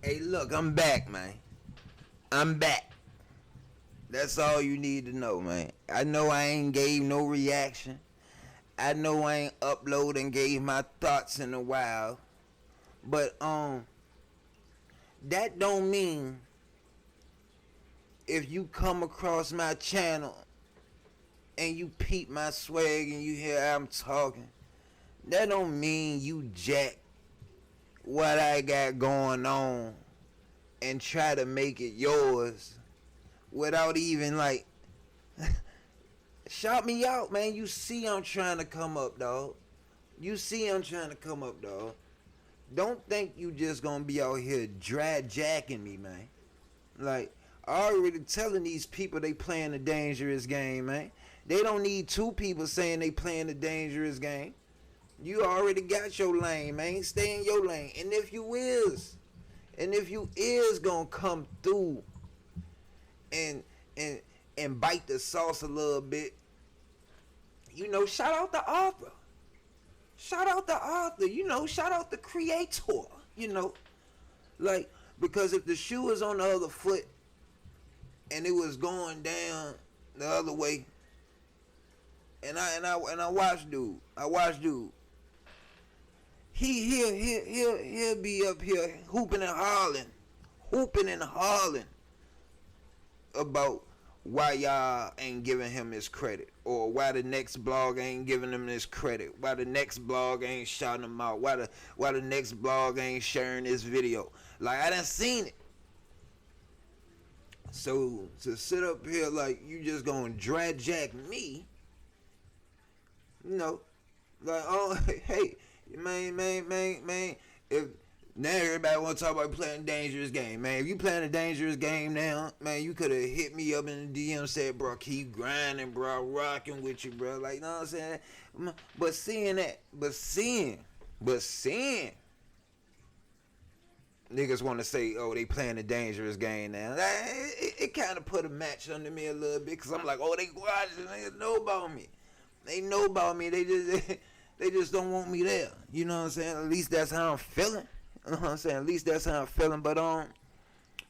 Hey, look, I'm back, man. I'm back. That's all you need to know, man. I know I ain't gave no reaction. I know I ain't upload and gave my thoughts in a while. But that don't mean if you come across my channel and you peep my swag and you hear I'm talking, that don't mean you jack what I got going on and try to make it yours without even like shout me out, man. You see I'm trying to come up, dog. You see I'm trying to come up, dog. Don't think you just gonna be out here dry jacking me, man. Like, I already telling these people they playing a dangerous game, man. They don't need two people saying they playing a dangerous game. You already got your lane, man. Stay in your lane. And if you is gonna come through and bite the sauce a little bit, you know, shout out the author. Shout out the author, you know, shout out the creator, you know. Like, because if the shoe was on the other foot and it was going down the other way, and I watched dude. He'll be up here hooping and hollering about why y'all ain't giving him his credit, or why the next blog ain't giving him his credit, why the next blog ain't shouting him out, why the next blog ain't sharing this video. Like, I done seen it. So to sit up here like you just gonna drag jack me, you know, like, oh, hey, man, if now everybody want to talk about playing a dangerous game, man. If you playing a dangerous game now, man, you could have hit me up in the DM, said, bro, keep grinding, bro, rocking with you, bro. Like, you know what I'm saying? But seeing niggas want to say, oh, they playing a dangerous game now. It kind of put a match under me a little bit, because I'm like, oh, they watching, they know about me. They know about me. They just don't want me there. You know what I'm saying? At least that's how I'm feeling. You know what I'm saying? At least that's how I'm feeling. But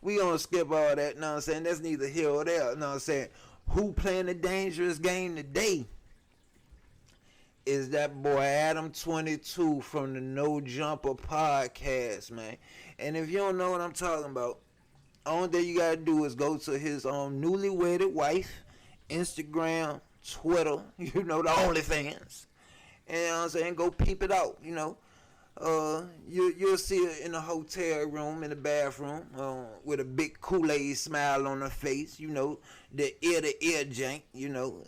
we gonna skip all that. You know what I'm saying? That's neither here or there. You know what I'm saying? Who playing a dangerous game today is that boy Adam22 from the No Jumper podcast, man. And if you don't know what I'm talking about, only thing you gotta do is go to his newly wedded wife, Instagram, Twitter, you know, the OnlyFans. And you know what I'm saying, go peep it out, you know. You'll see it in the hotel room, in the bathroom, with a big Kool-Aid smile on her face, you know, the ear-to-ear jank, you know,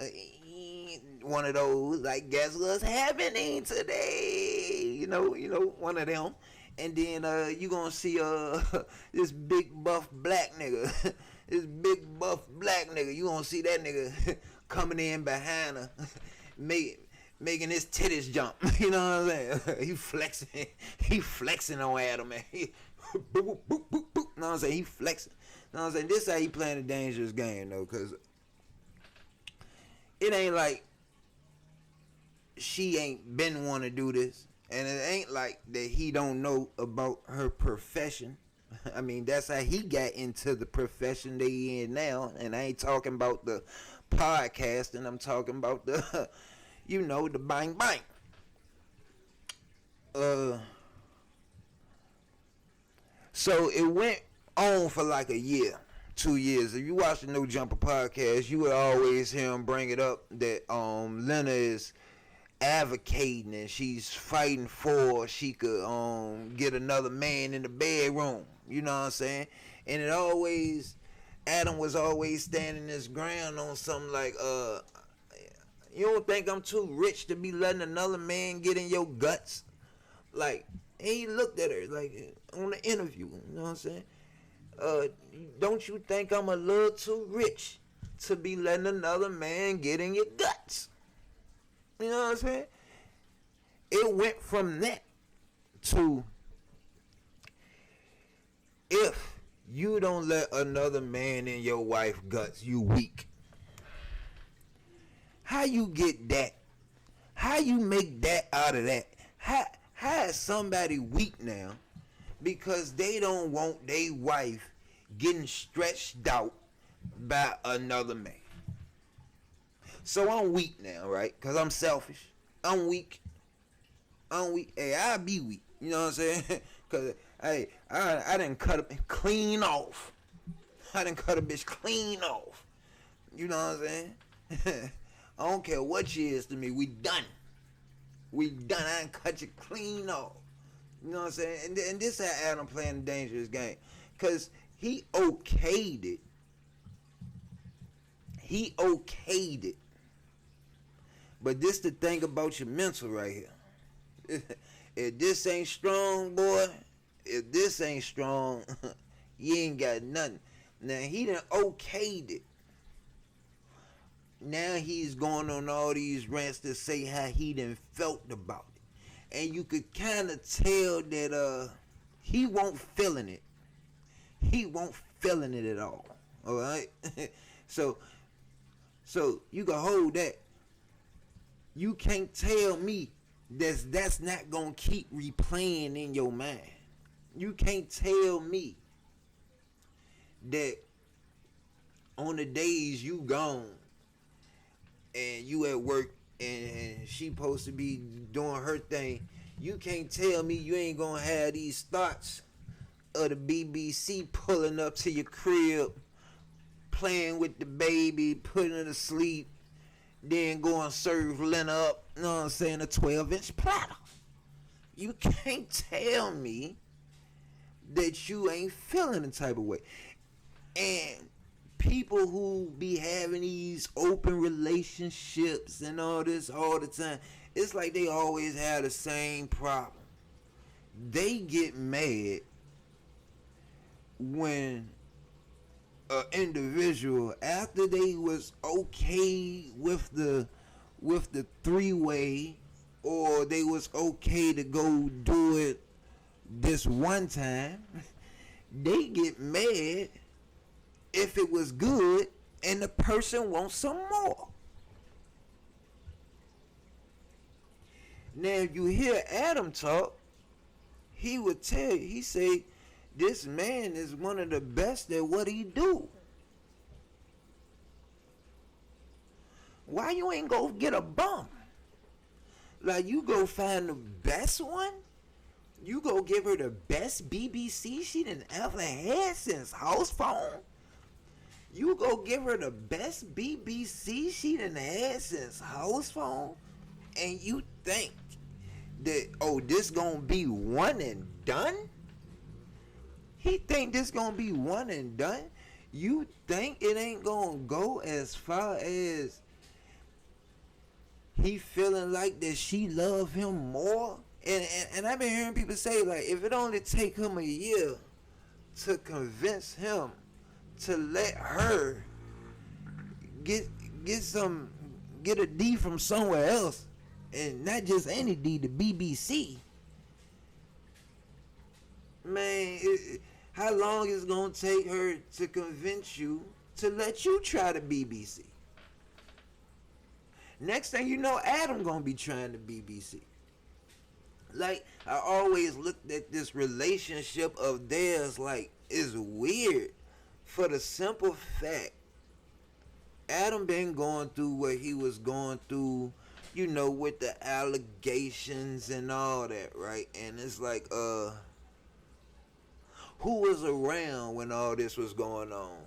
one of those, like, guess what's happening today, you know, one of them. And then you gonna see this big buff black nigga, you gonna see that nigga coming in behind her, making his titties jump. You know what I'm saying? He flexing on Adam, man. Boop, boop, boop, boop, boop. You know what I'm saying? He flexing. You know what I'm saying? This how he playing a dangerous game, though, because it ain't like she ain't been want to do this, and it ain't like that he don't know about her profession. I mean, that's how he got into the profession they in now. And I ain't talking about the podcast, and I'm talking about the you know, the bang bang. So it went on for like a year, 2 years. If you watch the No Jumper podcast, you would always hear him bring it up that Lena is advocating and she's fighting for she could get another man in the bedroom. You know what I'm saying? And it always, Adam was always standing his ground on something like, you don't think I'm too rich to be letting another man get in your guts? Like, he looked at her like on the interview, you know what I'm saying? Don't you think I'm a little too rich to be letting another man get in your guts? You know what I'm saying? It went from that to, if you don't let another man in your wife's guts, you weak. How you get that? How you make that out of that? How is somebody weak now because they don't want their wife getting stretched out by another man. So I'm weak now, right? Because I'm selfish. I'm weak. Hey, I be weak. You know what I'm saying? Because, hey, I done cut a clean off. I done cut a bitch clean off. You know what I'm saying? I don't care what she is to me. We done. We done. I done cut you clean off. You know what I'm saying? And this how Adam playing a dangerous game. Because he okayed it. He okayed it. But this the thing about your mental right here. If this ain't strong, boy, if this ain't strong, you ain't got nothing. Now, he done okayed it. Now he's going on all these rants to say how he done felt about it. And you could kind of tell that he won't feeling it. He won't feeling it at all. All right? So you can hold that. You can't tell me that's not going to keep replaying in your mind. You can't tell me that on the days you gone and you at work and she supposed to be doing her thing, you can't tell me you ain't going to have these thoughts of the BBC pulling up to your crib, playing with the baby, putting her to sleep, then go and serve Lena up, you know what I'm saying, a 12-inch platter. You can't tell me that you ain't feeling the type of way. And people who be having these open relationships and all this all the time, it's like they always have the same problem. They get mad when an individual, after they was okay with the three-way, or they was okay to go do it this one time, they get mad if it was good and the person wants some more. Now, if you hear Adam talk, he would tell you, he say, this man is one of the best at what he do. Why you ain't go get a bum? Like, you go find the best one? You go give her the best BBC she done ever had since house phone? You go give her the best BBC she done had since house phone? And you think that, oh, this gonna be one and done? He think this gonna be one and done? You think it ain't gonna go as far as he feeling like that she love him more? And I've been hearing people say, like, if it only take him a year to convince him to let her get a D from somewhere else, and not just any D, the BBC. Man, how long is it gonna take her to convince you to let you try the BBC? Next thing you know, Adam gonna be trying the BBC. Like, I always looked at this relationship of theirs like it's weird, for the simple fact Adam been going through what he was going through, you know, with the allegations and all that, right? And it's like, who was around when all this was going on?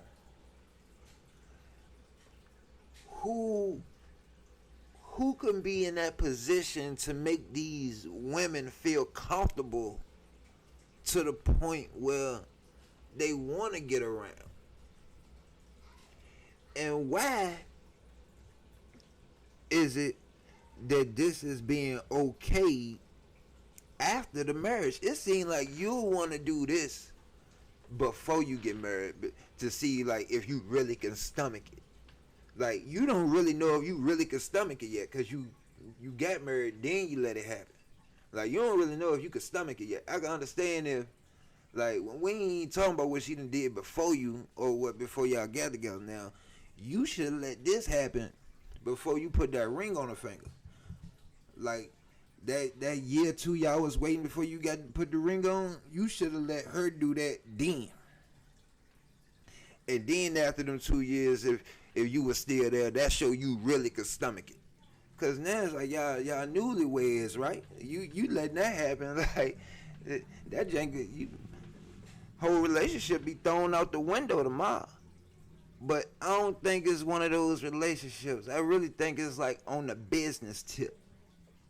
Who can be in that position to make these women feel comfortable to the point where they want to get around? And why is it that this is being okayed after the marriage? It seems like you want to do this before you get married, to see like if you really can stomach it. Like, you don't really know if you really can stomach it yet, because you got married, then you let it happen. Like, you don't really know if you can stomach it yet. I can understand if, like, we ain't talking about what she done did before you, or what before y'all got together. Now, you should let this happen before you put that ring on her finger. Like, that year 2 y'all was waiting before you got to put the ring on, you should have let her do that then. And then after them 2 years, if you was still there, that show you really could stomach it. Cause now it's like y'all newlyweds, right? You letting that happen, like that jank, whole relationship be thrown out the window tomorrow. But I don't think it's one of those relationships. I really think it's like on the business tip.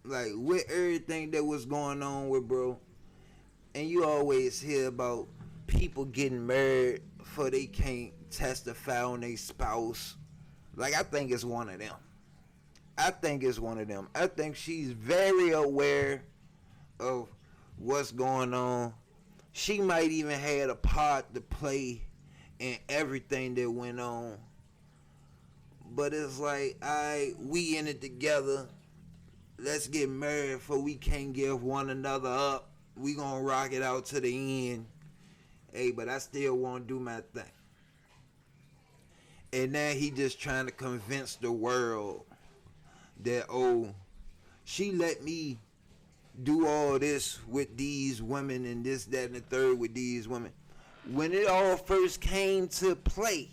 Like with everything that was going on with bro, and you always hear about people getting married for they can't testify on their spouse. Like I think it's one of them. I think she's very aware of what's going on. She might even had a part to play in everything that went on. But it's like, we in it together. Let's get married before we can't give one another up. We gonna rock it out to the end. Hey, but I still want to do my thing. And now he just trying to convince the world that, oh, she let me do all this with these women and this, that, and the third with these women. When it all first came to play,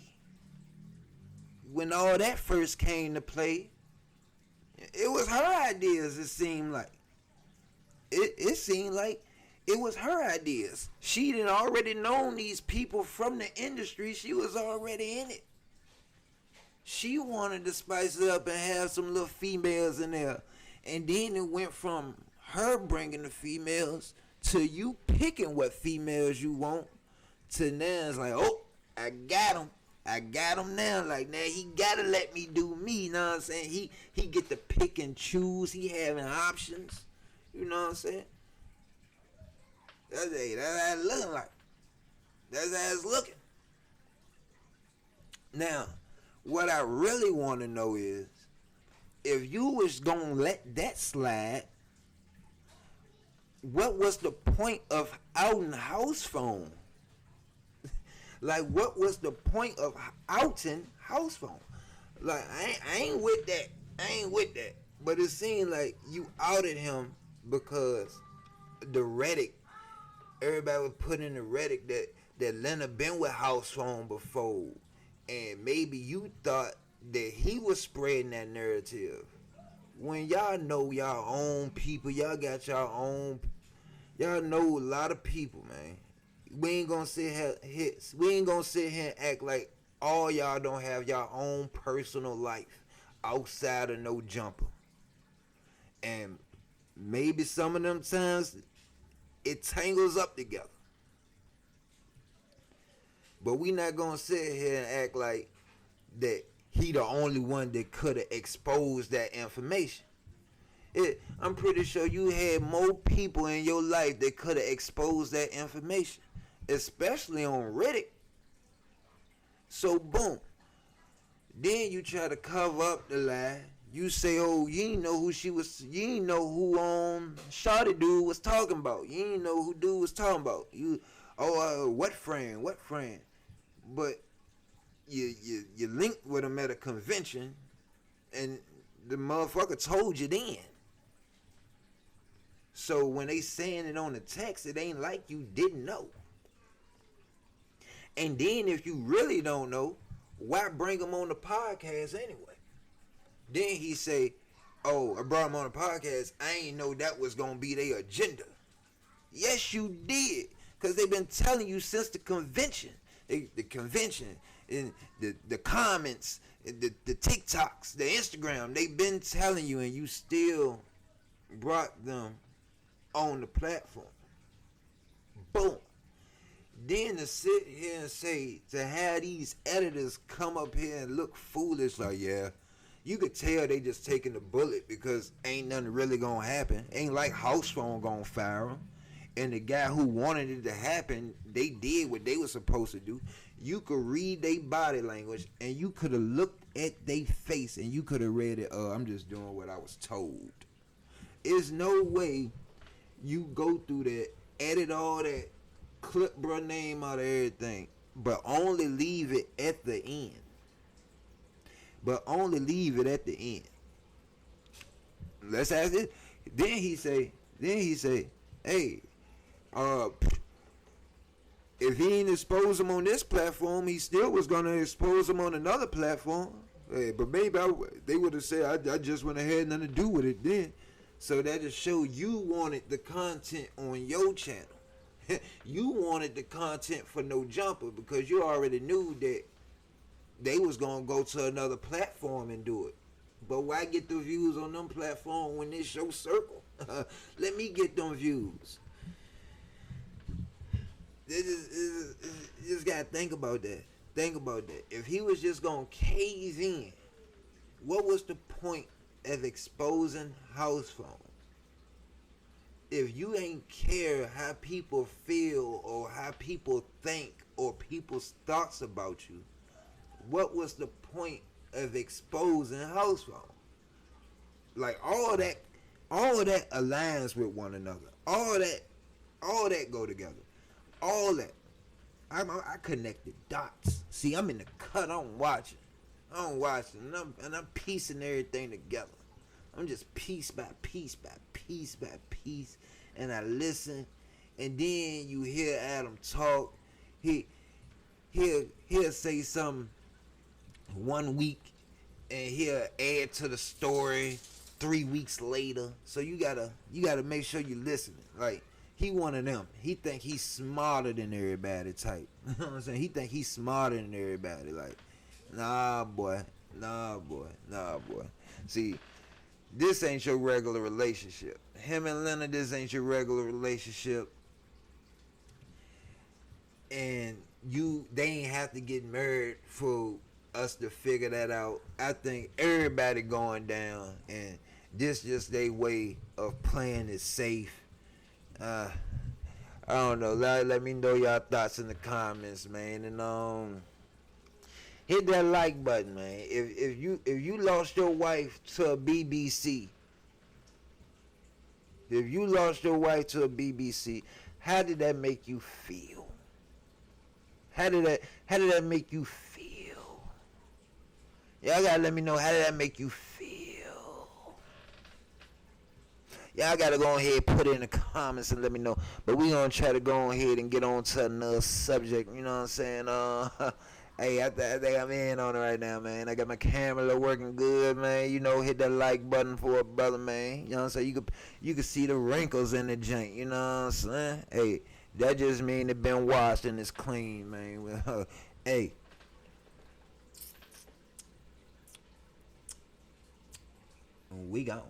when all that first came to play, it was her ideas, it seemed like. It seemed like it was her ideas. She didn't already known these people from the industry. She was already in it. She wanted to spice it up and have some little females in there. And then it went from her bringing the females to you picking what females you want to now it's like, oh, I got him now. Like, now he gotta let me do me, you know what I'm saying? He get to pick and choose. He having options. You know what I'm saying? That's how it's looking like. That's how it's looking. Now, what I really want to know is, if you was gonna let that slide, what was the point of outing house phone? Like, what was the point of outing house phone? Like, I ain't with that. But it seemed like you outed him because the Reddit, everybody was putting in the Reddit that Lena been with house phone before. And maybe you thought that he was spreading that narrative. When y'all know y'all own people, y'all got y'all own, y'all know a lot of people, man. We ain't gonna sit here and act like all y'all don't have y'all own personal life outside of no jumper. And maybe some of them times it tangles up together. But we not gonna sit here and act like that he the only one that could have exposed that information. I'm pretty sure you had more people in your life that could have exposed that information, especially on Reddit. So boom, then you try to cover up the lie. You say, oh, you ain't know who she was. You ain't know who Shawty dude was talking about. You ain't know who dude was talking about. What friend? But you linked with him at a convention, and the motherfucker told you then. So when they saying it on the text, it ain't like you didn't know. And then if you really don't know, why bring him on the podcast anyway? Then he say, oh, I brought him on the podcast. I ain't know that was going to be their agenda. Yes, you did. Because they've been telling you since the convention. The convention, and the comments, the TikToks, the Instagram. They've been telling you, and you still brought them on the platform. Boom. Then to sit here and say, to have these editors come up here and look foolish, like, yeah, you could tell they just taking the bullet because ain't nothing really gonna happen. Ain't like house phone gonna fire them. And the guy who wanted it to happen, they did what they were supposed to do. You could read their body language, and you could have looked at their face, and you could have read it, I'm just doing what I was told. There's no way you go through that, edit all that, clip bro name out of everything, but only leave it at the end. Let's ask it. then he say, hey, uh, if he ain't expose him on this platform, he still was gonna expose him on another platform. Hey, but maybe they would have said, I just went ahead and nothing to do with it then. So that just show you wanted the content on your channel. You wanted the content for No Jumper because you already knew that they was gonna go to another platform and do it. But why get the views on them platform when it's your circle? Let me get them views. You just gotta think about that. Think about that. If he was just gonna cave in, what was the point of exposing house phones? If you ain't care how people feel or how people think or people's thoughts about you, what was the point of exposing house phones? Like all that aligns with one another. All that go together. All that. I connected dots. See, I'm in the cut. I'm watching, and I'm piecing everything together. I'm just piece by piece by piece by piece, and I listen, and then you hear Adam talk. He'll say something 1 week, and he'll add to the story 3 weeks later. So you gotta make sure you listening. Like, he one of them. He think he's smarter than everybody type. You know what I'm saying? He think he's smarter than everybody. Like, nah, boy. See, this ain't your regular relationship. Him and Lena, this ain't your regular relationship. And they ain't have to get married for us to figure that out. I think everybody going down, and this just their way of playing it safe. I don't know. Let me know y'all thoughts in the comments, man. And hit that like button, man. If you lost your wife to a BBC, how did that make you feel? How did that make you feel? Y'all gotta let me know, how did that make you feel? Y'all gotta go ahead and put it in the comments and let me know. But we gonna try to go ahead and get on to another subject. You know what I'm saying? Hey, I think I'm in on it right now, man. I got my camera working good, man. You know, hit that like button for a brother, man. You know what I'm saying? You can see the wrinkles in the joint. You know what I'm saying? Hey, that just mean it been washed and it's clean, man. Hey. We gone.